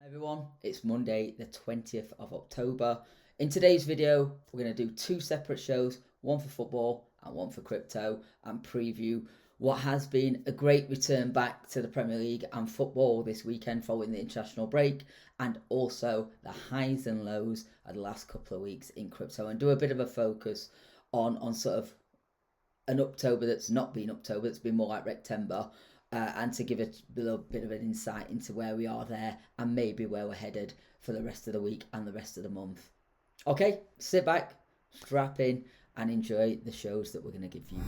Hi everyone, it's Monday the 20th of October. In today's video, we're going to do two separate shows, one for football and one for crypto, and preview what has been a great return back to the Premier League and football this weekend following the international break, and also the highs and lows of the last couple of weeks in crypto, and do a bit of a focus on sort of an October that's not been October, it's been more like Rectember. And to give a little bit of an insight into where we are there and maybe where we're headed for the rest of the week and the rest of the month. Okay, sit back, strap in, and enjoy the shows that we're going to give you.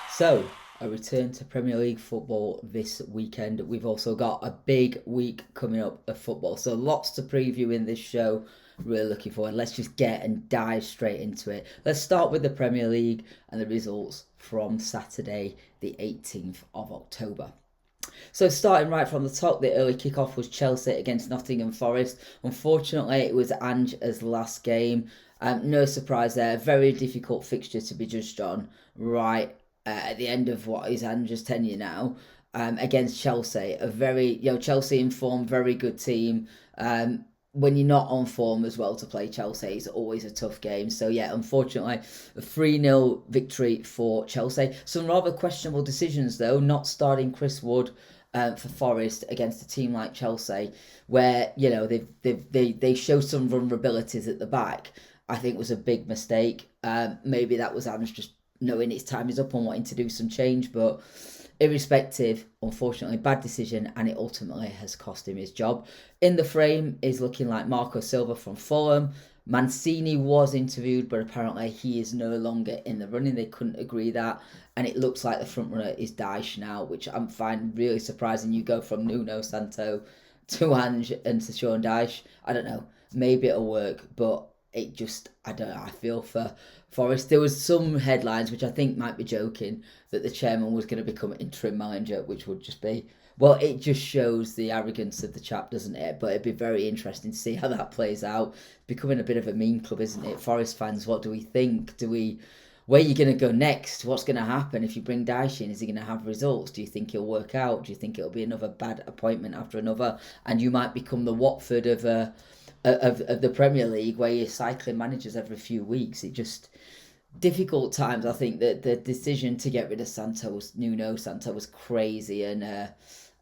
So, a return to Premier League football this weekend. We've also got a big week coming up of football, so lots to preview in this show. Really looking forward. Let's just get and dive straight into it. Let's start with the Premier League and the results from Saturday the 18th of October. So starting right from the top, the early kickoff was Chelsea against Nottingham Forest. Unfortunately, it was Ange's last game. No surprise there. Very difficult fixture to be judged on right at the end of what is Ange's tenure now, against Chelsea. A very, Chelsea in form, very good team. When you're not on form as well to play Chelsea, it's always a tough game. So yeah, unfortunately, a 3-0 victory for Chelsea. Some rather questionable decisions though, not starting Chris Wood for Forest against a team like Chelsea, where they show some vulnerabilities at the back. I think was a big mistake. Maybe that was Ange just knowing its time is up and wanting to do some change, but irrespective, unfortunately, bad decision, and it ultimately has cost him his job. In the frame is looking like Marco Silva from Fulham. Mancini was interviewed, but apparently he is no longer in the running. They couldn't agree that, and it looks like the front runner is Dyche now, which I'm finding really surprising. You go from Nuno Santo to Ange and to Sean Dyche. I don't know, maybe it'll work, but it just, I don't know, I feel for Forest. There was some headlines, which I think might be joking, that the chairman was going to become interim manager, which would just be, well, it just shows the arrogance of the chap, doesn't it? But it'd be very interesting to see how that plays out. It's becoming a bit of a meme club, isn't it? Forest fans, what do we think? Where are you going to go next? What's going to happen if you bring Dyche in? Is he going to have results? Do you think he'll work out? Do you think it'll be another bad appointment after another? And you might become the Watford of the Premier League, where you're cycling managers every few weeks. It just, difficult times. I think that the decision to get rid of Nuno Santo was crazy, and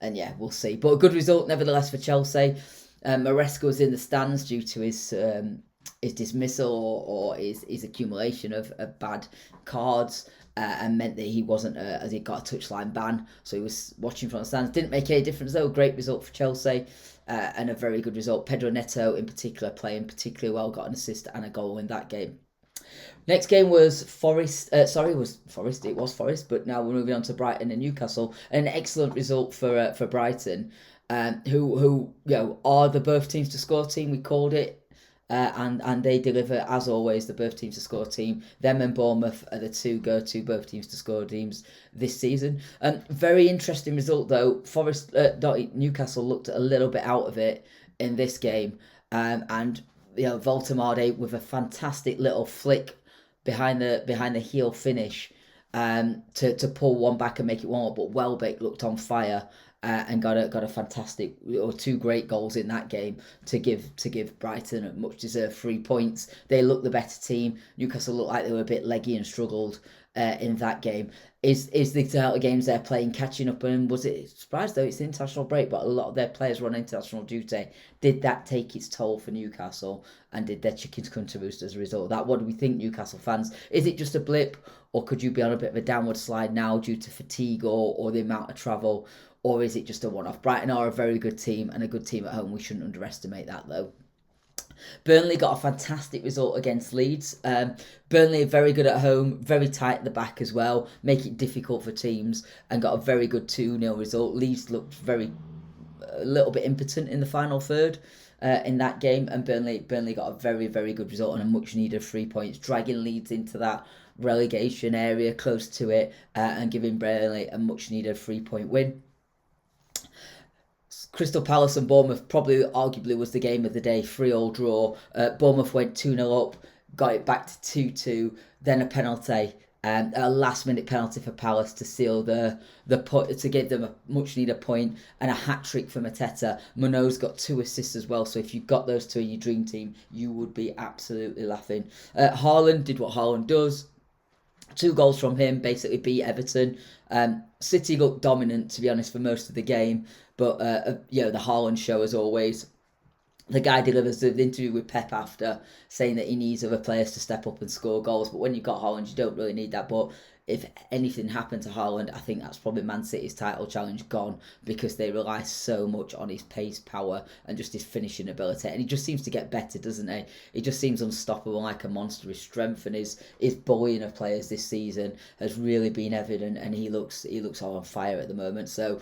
yeah, we'll see. But a good result nevertheless for Chelsea. Maresca was in the stands due to his dismissal or his accumulation of bad cards. And meant that he wasn't, as he got a touchline ban, so he was watching from the stands. Didn't make any difference though. Great result for Chelsea, and a very good result. Pedro Neto in particular playing particularly well, got an assist and a goal in that game. Next game was Forest. It was Forest, but now we're moving on to Brighton and Newcastle. An excellent result for Brighton, who are the birth teams to score team. We called it. And they deliver, as always, the birth teams to score team. Them and Bournemouth are the two go-to birth teams to score teams this season. Very interesting result though. Newcastle looked a little bit out of it in this game, and Voltemade with a fantastic little flick behind the heel finish, to pull one back and make it 1-1. But Welbeck looked on fire. And got a fantastic, or two great goals in that game to give Brighton a much deserved 3 points. They looked the better team. Newcastle looked like they were a bit leggy and struggled in that game. Is the type of games they're playing catching up? And was it surprised though? It's the international break, but a lot of their players were on international duty. Did that take its toll for Newcastle? And did their chickens come to roost as a result of that? What do we think, Newcastle fans? Is it just a blip, or could you be on a bit of a downward slide now due to fatigue or the amount of travel? Or is it just a one-off? Brighton are a very good team and a good team at home. We shouldn't underestimate that though. Burnley got a fantastic result against Leeds. Burnley are very good at home, very tight at the back as well, make it difficult for teams, and got a very good 2-0 result. Leeds looked a little bit impotent in the final third in that game, and Burnley got a very, very good result and a much needed 3 points, dragging Leeds into that relegation area, close to it, and giving Burnley a much needed 3-point win. Crystal Palace and Bournemouth probably arguably was the game of the day, 3-3 draw. Bournemouth went 2-0 up, got it back to 2-2, then a penalty, a last-minute penalty for Palace to seal the to give them a much-needed point, and a hat-trick for Mateta. Munoz got 2 assists as well, so if you got those 2 in your dream team, you would be absolutely laughing. Haaland did what Haaland does. 2 goals from him, basically beat Everton. City looked dominant, to be honest, for most of the game, but the Haaland show as always. The guy delivers the interview with Pep after, saying that he needs other players to step up and score goals. But when you've got Haaland, you don't really need that. But if anything happened to Haaland, I think that's probably Man City's title challenge gone, because they rely so much on his pace, power, and just his finishing ability. And he just seems to get better, doesn't he? He just seems unstoppable, like a monster. His strength and his bullying of players this season has really been evident, and he looks all on fire at the moment. So,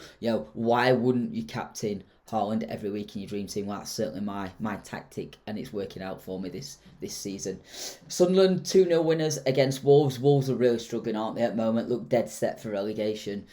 why wouldn't you captain Haaland every week in your dream team? Well, that's certainly my tactic, and it's working out for me this season. Sunderland 2-0 winners against Wolves. Wolves are really struggling, aren't they, at the moment? Look dead set for relegation,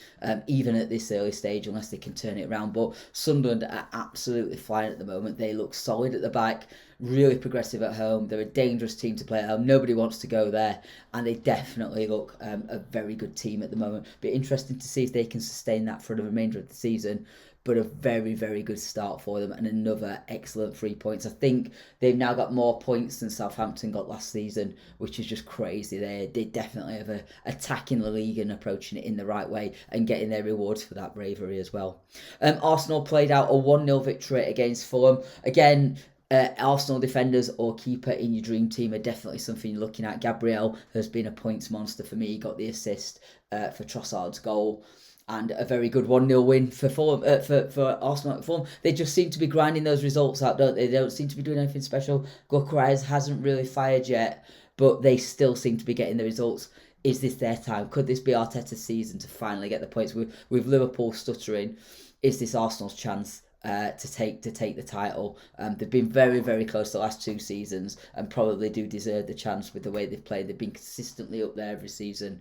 even at this early stage, unless they can turn it around. But Sunderland are absolutely flying at the moment. They look solid at the back, really progressive at home. They're a dangerous team to play at home. Nobody wants to go there, and they definitely look a very good team at the moment. Be interesting to see if they can sustain that for the remainder of the season. But a very, very good start for them, and another excellent 3 points. I think they've now got more points than Southampton got last season, which is just crazy. They definitely have attacking the league and approaching it in the right way, and getting their rewards for that bravery as well. Arsenal played out a 1-0 victory against Fulham. Again, Arsenal defenders or keeper in your dream team are definitely something you're looking at. Gabriel has been a points monster for me. He got the assist for Trossard's goal. And a very good 1-0 win for Fulham, for Arsenal at Fulham. They just seem to be grinding those results out, don't they? They don't seem to be doing anything special. Gyökeres hasn't really fired yet, but they still seem to be getting the results. Is this their time? Could this be Arteta's season to finally get the points? With Liverpool stuttering, is this Arsenal's chance to take the title? They've been very, very close the last 2 seasons, and probably do deserve the chance with the way they've played. They've been consistently up there every season.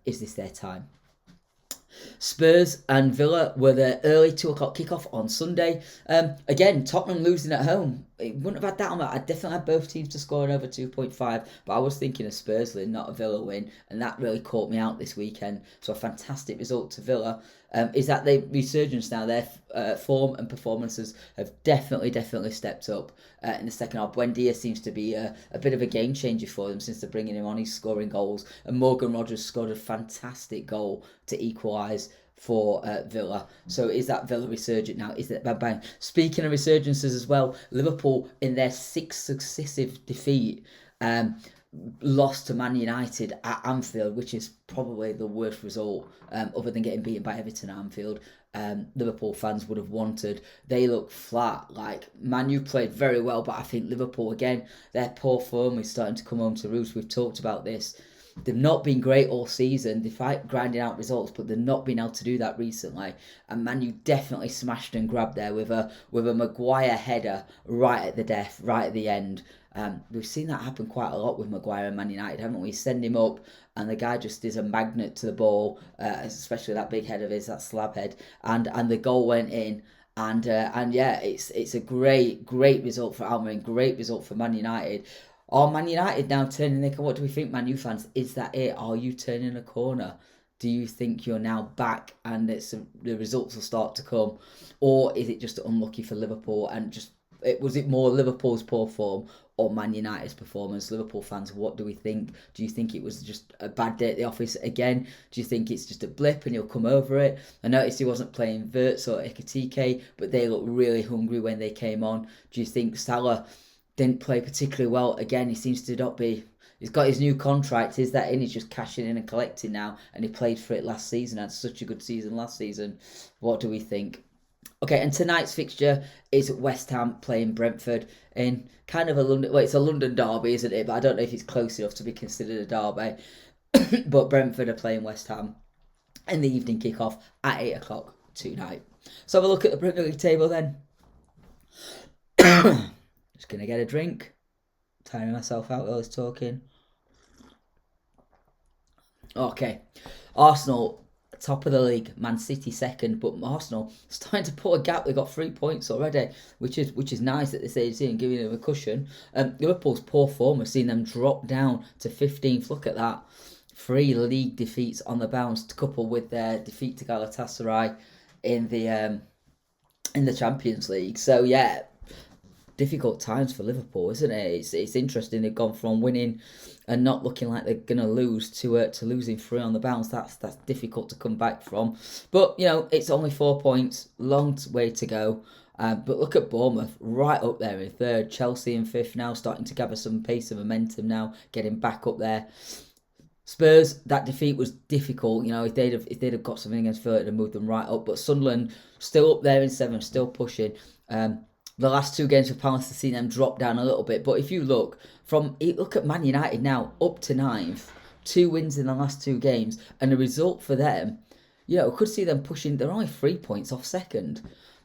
Is this their time? Spurs and Villa were the early 2 o'clock kickoff on Sunday. Again, Tottenham losing at home. It wouldn't have had that on that. I definitely had both teams to score over 2.5, but I was thinking a Spurs win, not a Villa win, and that really caught me out this weekend. So a fantastic result to Villa. Is that the resurgence now? Their form and performances have definitely stepped up in the second half. Buendia seems to be a bit of a game changer for them since they're bringing him on. He's scoring goals, and Morgan Rogers scored a fantastic goal to equalise for Villa. So is that Villa resurgent now? Is that bang bang? Speaking of resurgences as well, Liverpool in their 6th successive defeat lost to Man United at Anfield, which is probably the worst result other than getting beaten by Everton at Anfield. Liverpool fans would have wanted. They look flat. Like, Man U played very well, but I think Liverpool, again, their poor form is starting to come home to roost. We've talked about this. They've not been great all season. They fight grinding out results, but they've not been able to do that recently. And Man U definitely smashed and grabbed there with a Maguire header right at the death, right at the end. We've seen that happen quite a lot with Maguire and Man United, haven't we? Send him up, and the guy just is a magnet to the ball, especially that big head of his, that slab head, and the goal went in. And yeah, it's a great result for Almiron, great result for Man United. Are Man United now turning the corner? What do we think, Man U fans? Is that it? Are you turning a corner? Do you think you're now back and the results will start to come? Or is it just unlucky for Liverpool, and was it more Liverpool's poor form or Man United's performance? Liverpool fans, what do we think? Do you think it was just a bad day at the office again? Do you think it's just a blip and he'll come over it? I noticed he wasn't playing Wirtz or Ekitike, but they looked really hungry when they came on. Do you think Salah didn't play particularly well? Again, he seems to not be... He's got his new contract. Is that in? He's just cashing in and collecting now, and he played for it last season. Had such a good season last season. What do we think? Okay, and tonight's fixture is West Ham playing Brentford in kind of a London... Well, it's a London derby, isn't it? But I don't know if it's close enough to be considered a derby. But Brentford are playing West Ham in the evening kickoff at 8 o'clock tonight. So have a look at the Premier League table then. Just going to get a drink. Tiring myself out while I was talking. Okay. Arsenal top of the league, Man City second, but Arsenal starting to put a gap. They've got 3 points already, which is nice at this age and giving them a cushion. Liverpool's poor form has seen them drop down to 15th. Look at that. 3 league defeats on the bounce, coupled with their defeat to Galatasaray in the Champions League. So yeah, difficult times for Liverpool, isn't it? It's interesting. They've gone from winning and not looking like they're gonna lose to losing 3 on the bounce. That's difficult to come back from. But it's only 4 points, long way to go. But look at Bournemouth, right up there in third. Chelsea in fifth now, starting to gather some pace and momentum now, getting back up there. Spurs, that defeat was difficult. If they'd have got something against Villa, it'd have moved them right up. But Sunderland still up there in 7th, still pushing. The last 2 games for Palace have seen them drop down a little bit. But if you look at Man United now, up to 9th, 2 wins in the last 2 games, and the result for them, could see them pushing. They're only 3 points off second.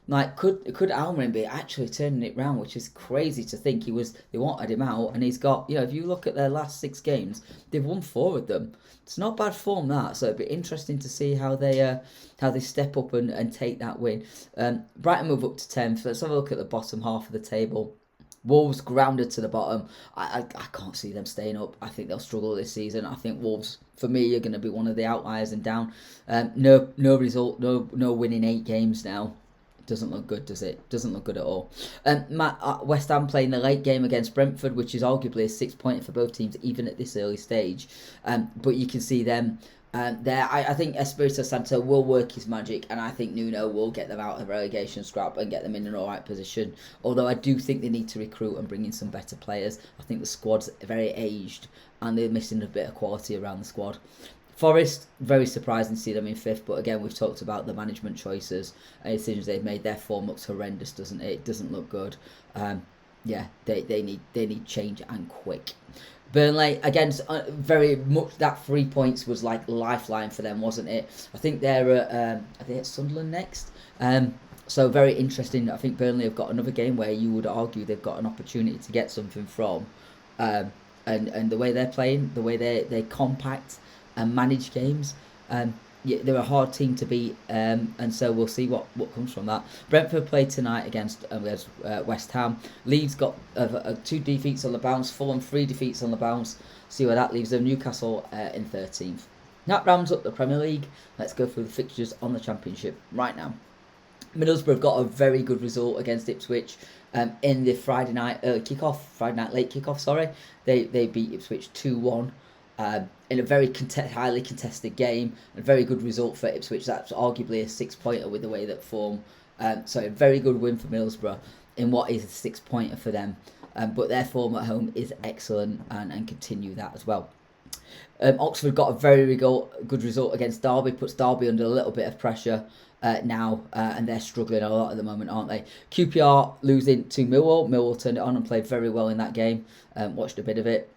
Like, could Almiron be actually turning it round, which is crazy to think. They wanted him out, and he's got, if you look at their last 6 games, they've won 4 of them. It's not bad form, that, so it'd be interesting to see how they step up and take that win. Brighton move up to 10th. Let's have a look at the bottom half of the table. Wolves grounded to the bottom. I can't see them staying up. I think they'll struggle this season. I think Wolves, for me, are going to be one of the outliers and down. No result, no winning 8 games now. Doesn't look good, does it? Doesn't look good at all. West Ham playing the late game against Brentford, which is arguably a 6-pointer for both teams, even at this early stage. But you can see them there. I think Espirito Santo will work his magic, and I think Nuno will get them out of relegation scrap and get them in an alright position. Although I do think they need to recruit and bring in some better players. I think the squad's very aged, and they're missing a bit of quality around the squad. Forest, very surprising to see them in 5th, but again, we've talked about the management choices and decisions they've made. Their form looks horrendous, doesn't it? It doesn't look good. They need change, and quick. Burnley, again, very much that 3 points was like lifeline for them, wasn't it? I think they're are they at Sunderland next? So very interesting. I think Burnley have got another game where you would argue they've got an opportunity to get something from. And the way they're playing, the way they compact and manage games, they're a hard team to beat, and so we'll see what comes from that. Brentford played tonight against West Ham. Leeds got 2 defeats on the bounce, Fulham 3 defeats on the bounce. See where that leaves them. Newcastle in 13th. That rounds up the Premier League. Let's go through the fixtures on the Championship right now. Middlesbrough got a very good result against Ipswich in the Friday night late kickoff. They beat Ipswich 2-1. In a very highly contested game, a very good result for Ipswich. That's arguably a 6-pointer with the way that form. So a very good win for Middlesbrough in what is a 6-pointer for them. But their form at home is excellent, and continue that as well. Oxford got a very good result against Derby, puts Derby under a little bit of pressure now, and they're struggling a lot at the moment, aren't they? QPR losing to Millwall. Millwall turned it on and played very well in that game. Watched a bit of it.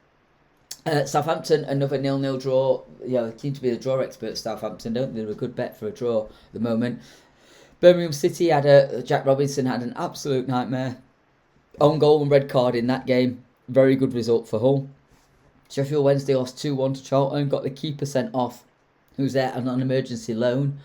Southampton, another 0-0 draw. They seem to be the draw experts, Southampton, don't they? They're a good bet for a draw at the moment. Birmingham City Jack Robinson had an absolute nightmare. Own goal and red card in that game. Very good result for Hull. Sheffield Wednesday lost 2-1 to Charlton, got the keeper sent off, who's there on an emergency loan.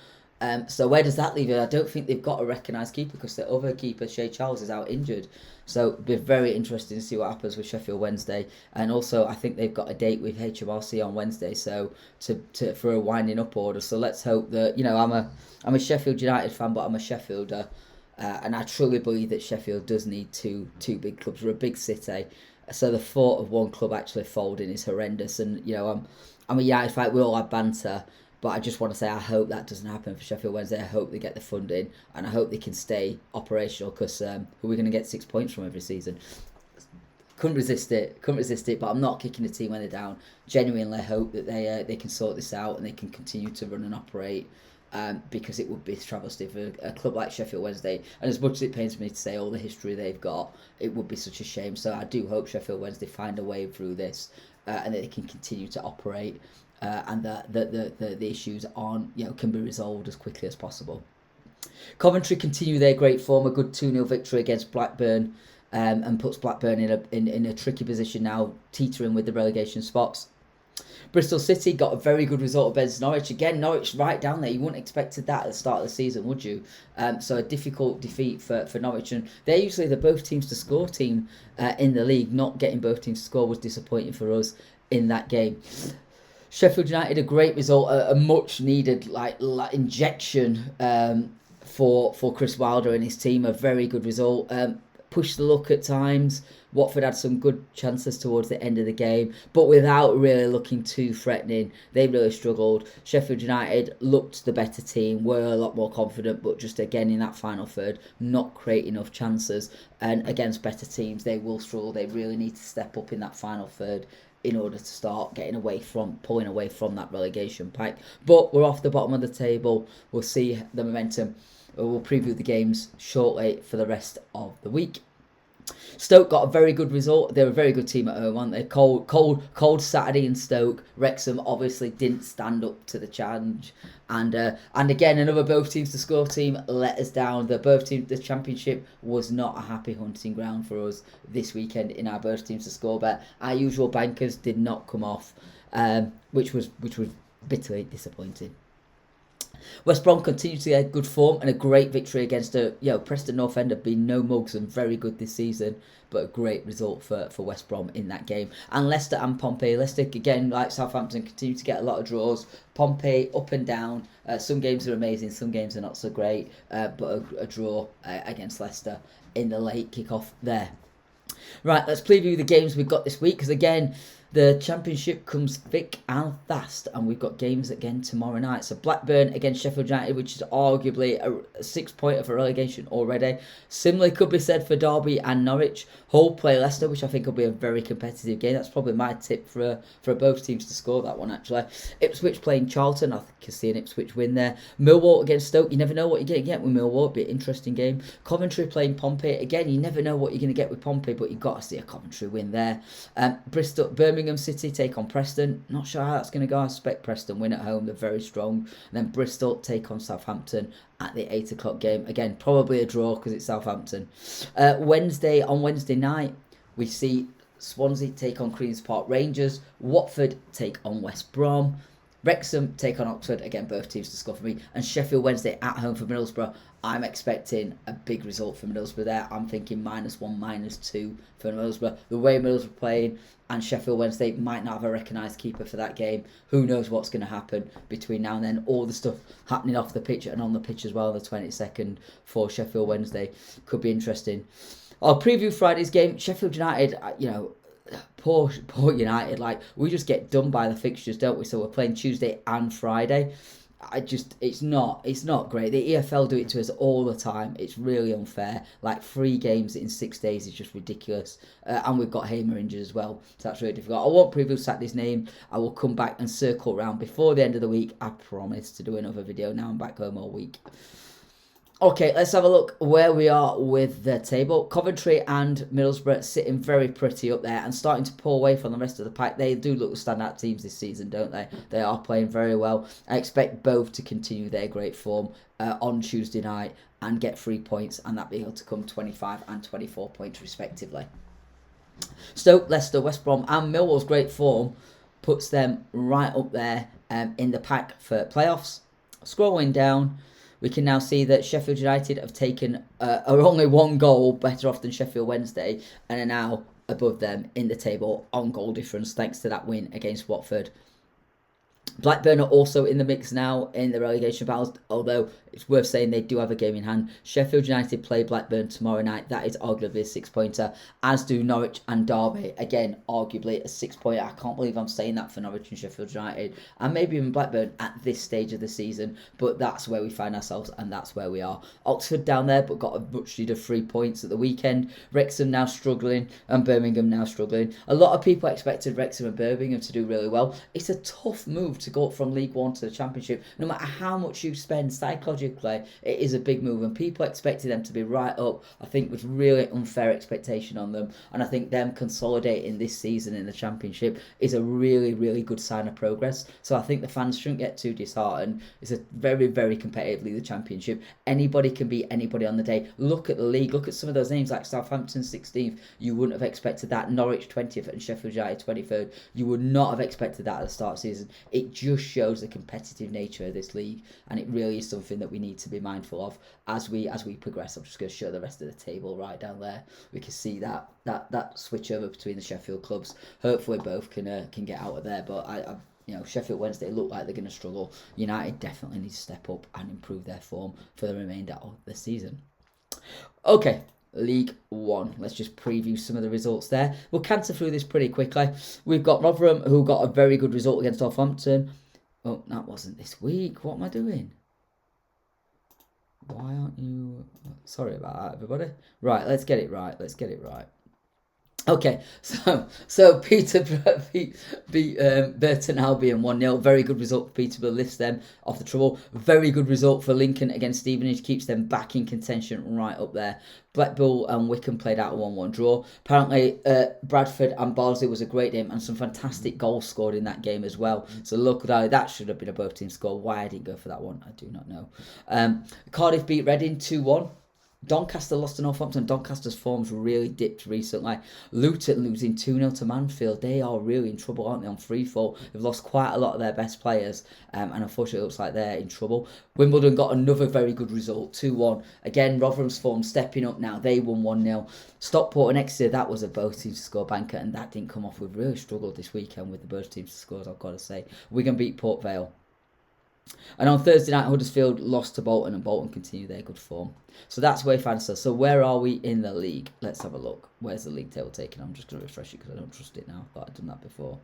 So where does that leave it? I don't think they've got a recognised keeper, because the other keeper, Shea Charles, is out injured. So it'll be very interesting to see what happens with Sheffield Wednesday. And also, I think they've got a date with HMRC on Wednesday, so for a winding up order. So let's hope that, I'm a Sheffield United fan, but I'm a Sheffielder, and I truly believe that Sheffield does need two big clubs. We're a big city, so the thought of one club actually folding is horrendous. And I'm a United fan. We all have banter. But I just want to say I hope that doesn't happen for Sheffield Wednesday. I hope they get the funding, and I hope they can stay operational, because who are we going to get 6 points from every season? Couldn't resist it, but I'm not kicking the team when they're down. Genuinely hope that they can sort this out and they can continue to run and operate, because it would be a travesty for a club like Sheffield Wednesday. And as much as it pains me to say all the history they've got, it would be such a shame. So I do hope Sheffield Wednesday find a way through this, and that they can continue to operate. And that the issues can be resolved as quickly as possible. Coventry continue their great form, a good 2-0 victory against Blackburn, and puts Blackburn in a tricky position now, teetering with the relegation spots. Bristol City got a very good result against Norwich. Again, Norwich right down there. You wouldn't have expected that at the start of the season, would you? So a difficult defeat for Norwich. And they're usually the both teams to score team in the league. Not getting both teams to score was disappointing for us in that game. Sheffield United, a great result, a much needed injection for Chris Wilder and his team. A very good result. Pushed the luck at times. Watford had some good chances towards the end of the game, but without really looking too threatening. They really struggled. Sheffield United looked the better team, were a lot more confident, but just again in that final third, not create enough chances. And against better teams, they will struggle. They really need to step up in that final third in order to start pulling away from that relegation pact. But we're off the bottom of the table. We'll see the momentum. We'll preview the games shortly for the rest of the week. Stoke got a very good result. They're a very good team at home, aren't they? Cold Saturday in Stoke. Wrexham obviously didn't stand up to the challenge, and again another both teams to score team let us down. The Championship was not a happy hunting ground for us this weekend in our both teams to score bet. Our usual bankers did not come off, which was bitterly disappointing. West Brom continued to get good form and a great victory against Preston North End have been no mugs and very good this season, but a great result for West Brom in that game. And Leicester and Pompey. Leicester, again, like Southampton, continue to get a lot of draws. Pompey, up and down. Some games are amazing, some games are not so great, but a draw against Leicester in the late kick-off there. Right, let's preview the games we've got this week, because again, the Championship comes thick and fast, and we've got games again tomorrow night. So Blackburn against Sheffield United, which is arguably a 6-pointer for relegation already. Similarly could be said for Derby and Norwich. Hull play Leicester, which I think will be a very competitive game. That's probably my tip for both teams to score that one, actually. Ipswich playing Charlton. I think I can see an Ipswich win there. Millwall against Stoke. You never know what you're going to get with Millwall. It'll be an interesting game. Coventry playing Pompey. Again, you never know what you're going to get with Pompey, but you've got to see a Coventry win there. Birmingham City take on Preston. Not sure how that's going to go. I expect Preston win at home. They're very strong. And then Bristol take on Southampton at the 8 o'clock game. Again, probably a draw because it's Southampton. On Wednesday night, we see Swansea take on Queen's Park Rangers. Watford take on West Brom. Wrexham take on Oxford. Again, both teams to score for me. And Sheffield Wednesday at home for Middlesbrough. I'm expecting a big result for Middlesbrough there. I'm thinking -1, -2 for Middlesbrough. The way Middlesbrough playing, and Sheffield Wednesday might not have a recognised keeper for that game. Who knows what's going to happen between now and then. All the stuff happening off the pitch and on the pitch as well, the 22nd for Sheffield Wednesday. Could be interesting. I'll preview Friday's game. Sheffield United, poor United. We just get done by the fixtures, don't we? So we're playing Tuesday and Friday. It's not great. The EFL do it to us all the time. It's really unfair. 3 games in 6 days is just ridiculous. And we've got Hamer injured as well, so that's really difficult. I won't preview Saturday's name. I will come back and circle around before the end of the week. I promise to do another video. Now I'm back home all week. Okay, let's have a look where we are with the table. Coventry and Middlesbrough sitting very pretty up there and starting to pull away from the rest of the pack. They do look standout teams this season, don't they? They are playing very well. I expect both to continue their great form on Tuesday night and get 3 points, and that be able to come 25 and 24 points respectively. Stoke, Leicester, West Brom and Millwall's great form puts them right up there in the pack for playoffs. Scrolling down, we can now see that Sheffield United have taken are only 1 goal better off than Sheffield Wednesday and are now above them in the table on goal difference thanks to that win against Watford. Blackburn are also in the mix now in the relegation battles, although it's worth saying they do have a game in hand. Sheffield United play Blackburn tomorrow night. That is arguably a 6-pointer, as do Norwich and Derby. Again, arguably a 6-pointer. I can't believe I'm saying that for Norwich and Sheffield United, and maybe even Blackburn at this stage of the season, but that's where we find ourselves and that's where we are. Oxford down there, but got a much needed 3 points at the weekend. Wrexham now struggling and Birmingham now struggling. A lot of people expected Wrexham and Birmingham to do really well. It's a tough move to go up from League One to the Championship, no matter how much you spend psychologically, it is a big move, and people expected them to be right up. I think was really unfair expectation on them, and I think them consolidating this season in the Championship is a really, really good sign of progress. So I think the fans shouldn't get too disheartened. It's a very, very competitive league, the Championship. Anybody can beat anybody on the day. Look at the league. Look at some of those names like Southampton 16th. You wouldn't have expected that. Norwich 20th and Sheffield United 23rd. You would not have expected that at the start of the season. It just shows the competitive nature of this league, and it really is something that we need to be mindful of as we progress. I'm just going to show the rest of the table right down there. We can see that switch over between the Sheffield clubs. Hopefully both can get out of there, but I Sheffield Wednesday look like they're going to struggle. United definitely need to step up and improve their form for the remainder of the season. Okay, League One. Let's just preview some of the results there. We'll canter through this pretty quickly. We've got Rotherham, who got a very good result against Southampton. Oh, that wasn't this week. What am I doing? Why aren't you... Sorry about that, everybody. Right, let's get it right. Okay, so Peterborough beat Burton Albion 1-0. Very good result for Peterborough, lifts them off the trouble. Very good result for Lincoln against Stevenage, keeps them back in contention right up there. Blackpool and Wickham played out a 1-1 draw. Apparently, Bradford and Barnsley was a great game, and some fantastic goals scored in that game as well. So look, that should have been a both team score. Why I didn't go for that one, I do not know. Cardiff beat Reading 2-1. Doncaster lost to Northampton. Doncaster's form's really dipped recently. Luton losing 2-0 to Manfield. They are really in trouble, aren't they, on FREEFALL? They've lost quite a lot of their best players, and unfortunately it looks like they're in trouble. Wimbledon got another very good result, 2-1. Again, Rotherham's form stepping up now. They won 1-0. Stockport and Exeter, that was a both teams to score banker, and that didn't come off. We've really struggled this weekend with the both teams to score, I've got to say. Wigan beat Port Vale. And on Thursday night, Huddersfield lost to Bolton, and Bolton continue their good form. So that's where we find ourselves. So where are we in the league? Let's have a look. Where's the league table taken? I'm just going to refresh it because I don't trust it now. I thought I'd done that before.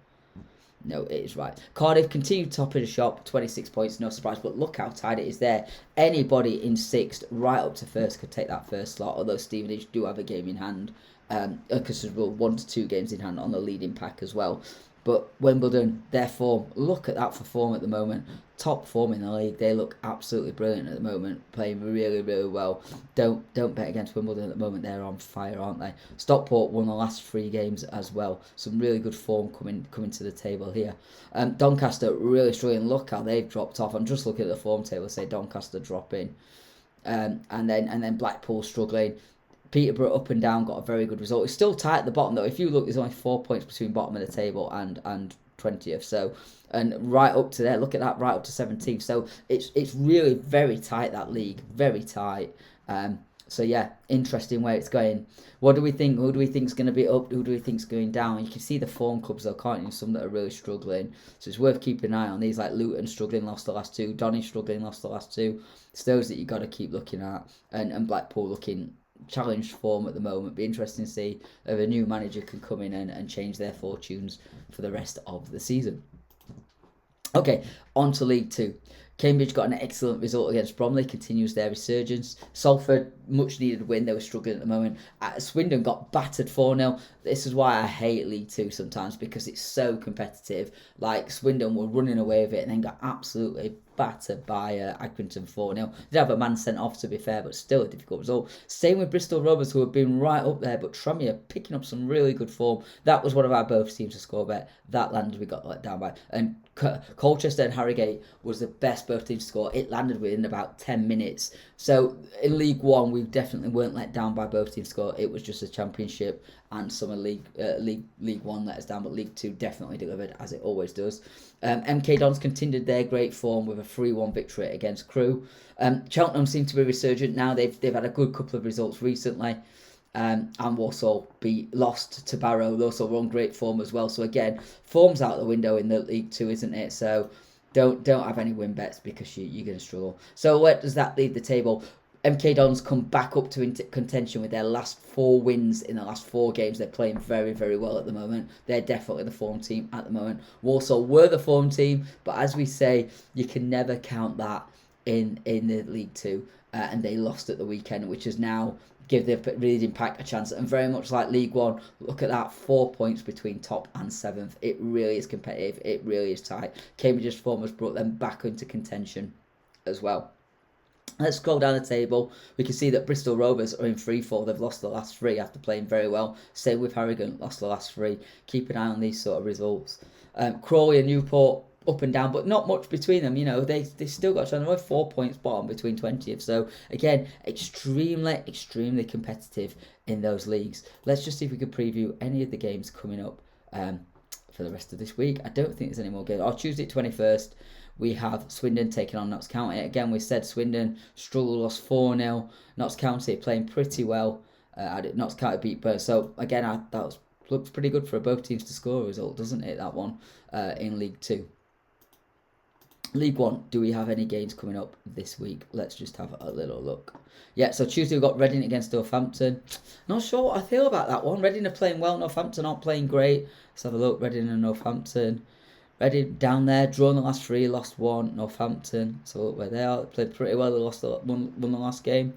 No, it is right. Cardiff continue top of the shop, 26 points, no surprise. But look how tight it is there. Anybody in sixth, right up to first, could take that first slot. Although Stevenage do have a game in hand. Because there's 1 to 2 games in hand on the leading pack as well. But Wimbledon, their form, look at that for form at the moment. Top form in the league. They look absolutely brilliant at the moment, playing really, really well. Don't bet against Wimbledon at the moment. They're on fire, aren't they? Stockport won the last 3 games as well. Some really good form coming to the table here. Doncaster really struggling. Look how they've dropped off. I'm just looking at the form table. Say Doncaster dropping, and then Blackpool struggling. Peterborough up and down, got a very good result. It's still tight at the bottom though. If you look, there's only 4 points between bottom of the table and 20th. So, and right up to there, look at that, right up to 17th. So it's really very tight, that league, very tight. So yeah, interesting where it's going. What do we think? Who do we think is going to be up? Who do we think is going down? You can see the form clubs though, can't you? Some that are really struggling. So it's worth keeping an eye on these, like Luton struggling, lost the last 2. Donny struggling, lost the last 2. It's those that you got to keep looking at. And Blackpool looking challenged form at the moment. Be interesting to see if a new manager can come in and change their fortunes for the rest of the season. Okay, on to League 2. Cambridge got an excellent result against Bromley, continues their resurgence. Salford, much needed win, they were struggling at the moment. Swindon got battered 4-0. This is why I hate League 2 sometimes, because it's so competitive. Like, Swindon were running away with it and then got absolutely battered by Accrington 4-0. Did have a man sent off, to be fair, but still a difficult result. Same with Bristol Rovers, who have been right up there, but Tranmere picking up some really good form. That was one of our both teams to score bet. That landed, we got let down by. And Colchester and Harrogate was the best both teams to score. It landed within about 10 minutes. So in League 1, we definitely weren't let down by both teams to score. It was just a Championship and Summer League 1 let us down, but League 2 definitely delivered, as it always does. MK Dons continued their great form with a 3-1 victory against Crewe. Cheltenham seem to be resurgent now. They've had a good couple of results recently. And Walsall lost to Barrow. Walsall were on great form as well. So again, form's out the window in the League 2, isn't it? So don't have any win bets because you're going to struggle. So where does that leave the table? MK Dons come back up to contention with their last 4 wins in the last 4 games. They're playing very, very well at the moment. They're definitely the form team at the moment. Walsall were the form team, but as we say, you can never count that in the League 2. And they lost at the weekend, which has now give the leading pack a chance. And very much like League One, look at that, 4 points between top and 7th. It really is competitive. It really is tight. Cambridge's form has brought them back into contention as well. Let's scroll down the table. We can see that Bristol Rovers are in free fall. They've lost the last 3 after playing very well. Same with Harrogate, lost the last 3. Keep an eye on these sort of results. Crawley and Newport, up and down, but not much between them. They still got another 4 points bottom between 20th. So again, extremely competitive in those leagues. Let's just see if we could preview any of the games coming up for the rest of this week. I don't think there's any more games. Tuesday 21st, we have Swindon taking on Notts County. Again, we said Swindon struggled, lost 4-0. Notts County playing pretty well. Notts County beat Spurs. So again, looks pretty good for both teams to score a result, doesn't it? That one in League 2. League 1, do we have any games coming up this week? Let's just have a little look. Yeah, so Tuesday we've got Reading against Northampton. Not sure what I feel about that one. Reading are playing well, Northampton aren't playing great. Let's have a look, Reading and Northampton. Reading down there, drawn the last 3, lost 1. Northampton, so look where they are. They played pretty well, they won the last game.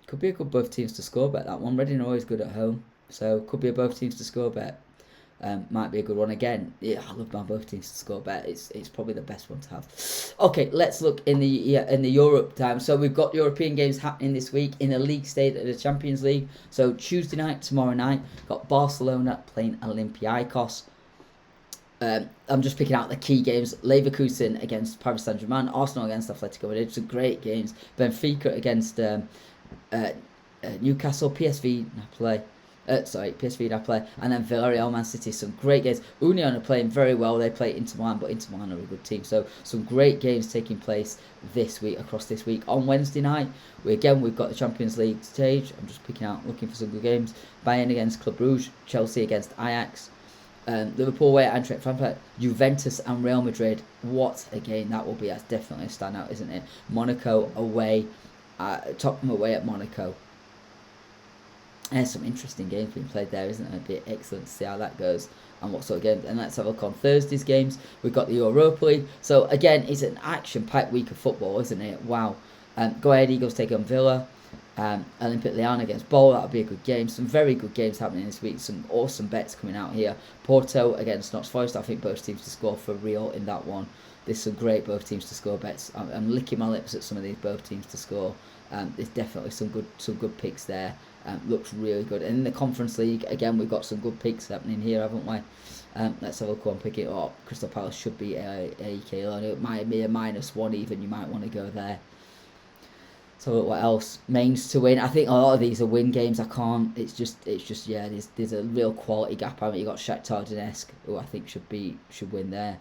Could be a good both teams to score bet, that one. Reading are always good at home, so could be a both teams to score bet. Might be a good one again. Yeah, I love my both teams to score bet. It's probably the best one to have. Okay, let's look in the Europe time. So we've got European games happening this week in the league stage of the Champions League. So Tuesday night, tomorrow night, got Barcelona playing Olympiacos. I'm just picking out the key games. Leverkusen against Paris Saint-Germain, Arsenal against Atletico Madrid. Some great games. Benfica against Newcastle, PSV Napoli. PSV Napoli, and then Villarreal, Man City. Some great games. Union are playing very well. They play Inter Milan, but Inter Milan are a good team. So some great games taking place this week, across this week. On Wednesday night, we've got the Champions League stage. I'm just looking for some good games. Bayern against Club Brugge, Chelsea against Ajax, Liverpool away at Eintracht Frankfurt, Juventus and Real Madrid. What a game that will be. That's definitely a standout, isn't it? Monaco away, Tottenham away at Monaco. There's some interesting games being played there, isn't it? It'd be excellent to see how that goes and what sort of games. And let's have a look on Thursday's games. We've got the Europa League. So again, it's an action-packed week of football, isn't it? Wow. Go Ahead Eagles take on Villa. Olympic Lyon against Bowl. That'll be a good game. Some very good games happening this week. Some awesome bets coming out here. Porto against Notts Forest. I think both teams to score for real in that one. There's some great both teams to score bets. I'm licking my lips at some of these both teams to score. There's definitely some good picks there. Looks really good. And in the Conference League, again, we've got some good picks happening here, haven't we? Let's have a look and pick it up. Crystal Palace should be AEK Lyon. It might be a -1 even. You might want to go there. So look what else. Mainz to win. I think a lot of these are win games. I can't. It's just yeah. There's a real quality gap. You got Shakhtar Donetsk, who I think should win there.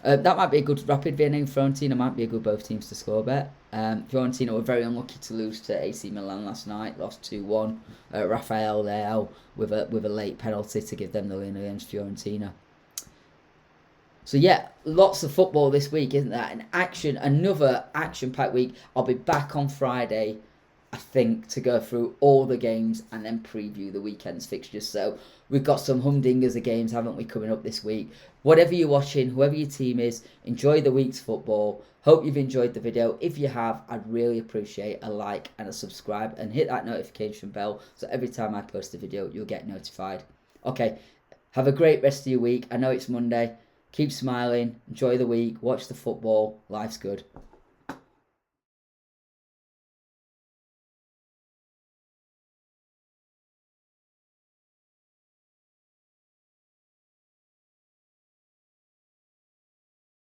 That might be a good Rapid Vienna. Fiorentina might be a good both teams to score bet. Fiorentina were very unlucky to lose to AC Milan last night. Lost 2-1. Rafael Leao with a late penalty to give them the win against Fiorentina. So yeah, lots of football this week, isn't there? Another action-packed week. I'll be back on Friday, I think, to go through all the games and then preview the weekend's fixtures. So we've got some humdingers of games, haven't we, coming up this week. Whatever you're watching, whoever your team is, enjoy the week's football. Hope you've enjoyed the video. If you have, I'd really appreciate a like and a subscribe, and hit that notification bell so every time I post a video, you'll get notified. Okay, have a great rest of your week. I know it's Monday. Keep smiling, enjoy the week, watch the football. Life's good.